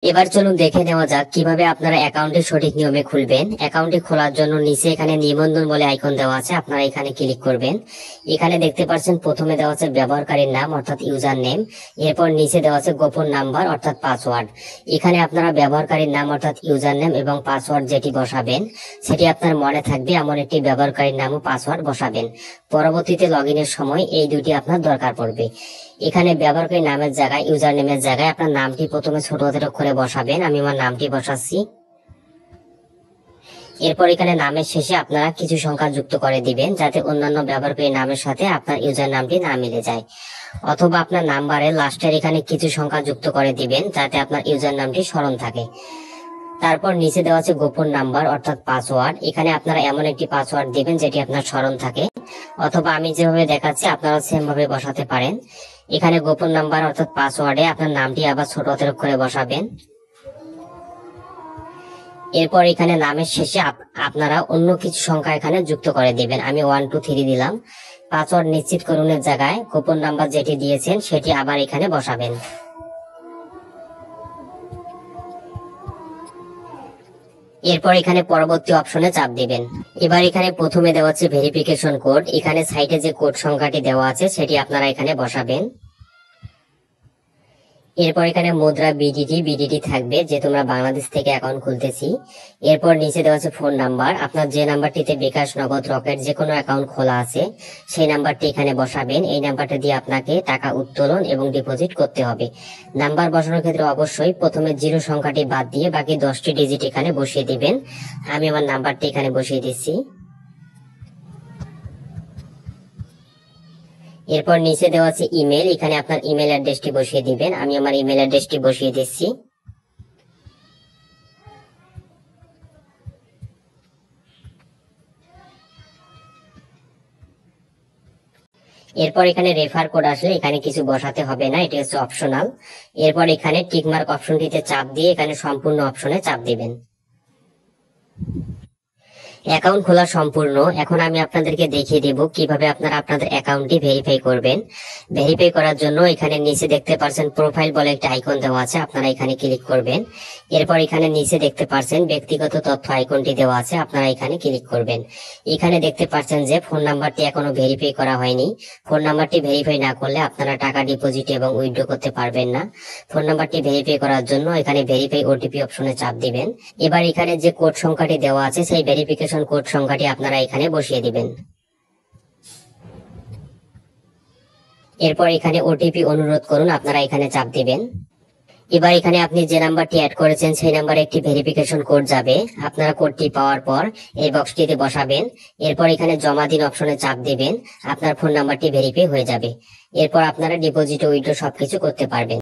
এবার চলুন দেখে নেওয়া যাক কিভাবে আপনারা অ্যাকাউন্টটি সঠিক নিয়মে খুলবেন। অ্যাকাউন্টটি খোলার জন্য নিচে এখানে নিবন্ধন বলে আইকন দেওয়া আছে, আপনারা এখানে ক্লিক করবেন। এখানে দেখতে পাচ্ছেন প্রথমে দেওয়া আছে ব্যবহারকারীর নাম অর্থাৎ ইউজার নেম, এরপর নিচে দেওয়া আছে গোপন নাম্বার অর্থাৎ পাসওয়ার্ড। এখানে আপনারা ব্যবহারকারীর নাম অর্থাৎ ইউজার নেম এবং পাসওয়ার্ড যেটি বসাবেন সেটি আপনার মনে থাকবে এমন একটি ব্যবহারকারীর নাম ও পাসওয়ার্ড বসাবেন। পরবর্তীতে লগইনের সময় এই দুটি আপনার দরকার পড়বে। এখানে ব্যবহারকারী নামের জায়গায় ইউজার নেমের জায়গায় আপনার নামটি প্রথমে ছোট হাতের অক্ষরে বসাবেন। আমি আমার নামটি বসাচ্ছি। এরপর এখানে নামের শেষে আপনারা কিছু সংখ্যা যুক্ত করে দিবেন যাতে অন্যান্য ব্যবহারকারী নামের সাথে আপনার ইউজার নামটি না মিলে যায়, অথবা আপনার নাম্বারের লাস্টের এখানে কিছু সংখ্যা যুক্ত করে দিবেন যাতে আপনার ইউজার নামটি স্মরণ থাকে। তারপর নিচে দেওয়া আছে গোপন নাম্বার অর্থাৎ পাসওয়ার্ড। এখানে আপনারা এমন একটি পাসওয়ার্ড দিবেন যেটি আপনার স্মরণ থাকে, অথবা আমি যেভাবে দেখাচ্ছি আপনারা সেম ভাবে বসাতে পারেন। এখানে গোপন নাম্বার অর্থাৎ পাসওয়ার্ডে আপনার নামটি আবার ছোট হাতের অক্ষরে বসাবেন। এরপর এখানে নামের শেষে আপনারা অন্য কিছু সংখ্যা এখানে যুক্ত করে দিবেন। আমি 1 2 3 দিলাম। পাসওয়ার্ড নিশ্চিত করুনের জায়গায় গোপন নাম্বার যেটি দিয়েছেন সেটি আবার এখানে বসাবেন। এরপর এখানে পরবর্তী অপশনে চাপ দিবেন। এবার এখানে প্রথমে দেওয়া আছে ভেরিফিকেশন কোড। এখানে সাইটে যে কোড সংখ্যাটি দেওয়া আছে সেটি আপনারা এখানে বসাবেন। এরপর এখানে মুদ্রা বিডিটি থাকবে, যে তোমরা বাংলাদেশ থেকে অ্যাকাউন্ট খুলতেছি। এরপর নিচে দেওয়া আছে ফোন নাম্বার, আপনার যে নাম্বারটিতে বিকাশ, নগদ, রকেট যে কোনো অ্যাকাউন্ট খোলা আছে সেই নাম্বারটি এখানে বসাবেন। এই নাম্বারটা দিয়ে আপনাকে টাকা উত্তোলন এবং ডিপোজিট করতে হবে। নাম্বার বসানোর ক্ষেত্রে অবশ্যই প্রথমে 0 সংখ্যাটি বাদ দিয়ে বাকি 10টি ডিজিট এখানে বসিয়ে দিবেন। আমি আমার নাম্বারটি এখানে বসিয়ে দিচ্ছি। এরপর নিচে দেওয়া আছে ইমেল, এখানে আপনার ইমেল অ্যাড্রেসটি বসিয়ে দিবেন। আমি আমার ইমেল অ্যাড্রেসটি বসিয়ে দিচ্ছি। এরপর এখানে রেফার কোড আসলে এখানে কিছু বসাতে হবে না, এটি হচ্ছে অপশনাল। এরপর এখানে টিকমার্ক অপশনটিতে চাপ দিয়ে এখানে সম্পূর্ণ অপশনে চাপ দিবেন। অ্যাকাউন্ট খোলা সম্পূর্ণ। এখন আমি আপনাদেরকে দেখিয়ে দেব কিভাবে আপনারা আপনাদের অ্যাকাউন্টটি ভেরিফাই করবেন। ভেরিফাই করার জন্য এখানে নিচে দেখতে পাচ্ছেন প্রোফাইল বলে একটা আইকন দেওয়া আছে, আপনারা এখানে ক্লিক করবেন। এরপর এখানে নিচে দেখতে পাচ্ছেন ব্যক্তিগত তথ্য আইকনটি দেওয়া আছে, আপনারা এখানে ক্লিক করবেন। এখানে দেখতে পাচ্ছেন যে ফোন নাম্বারটি এখনো ভেরিফাই করা হয়নি। ফোন নাম্বারটি ভেরিফাই না করলে আপনারা টাকা ডিপোজিট এবং উইথড্র করতে পারবেন না। ফোন নাম্বারটি ভেরিফাই করার জন্য এখানে ভেরিফাই ওটিপি অপশনে চাপ দিবেন। এবার এখানে যে কোড সংখ্যাটি দেওয়া আছে সেই ভেরিফিকেশন কোড সংখ্যাটি আপনারা এখানে বসিয়ে দিবেন। এরপর এখানে ওটিপি অনুরোধ করুন, আপনারা এখানে চাপ দিবেন। এবার এখানে আপনি যে নাম্বারটি অ্যাড করেছেন সেই নাম্বারে একটি ভেরিফিকেশন কোড যাবে। আপনারা কোডটি পাওয়ার পর এই বক্সটিতে বসাবেন। এরপর এখানে জমা দিন অপশনে চাপ দিবেন। আপনার ফোন নাম্বারটি ভেরিফাই হয়ে যাবে। এরপর আপনারা ডিপোজিট ও উইথড্র সবকিছু করতে পারবেন।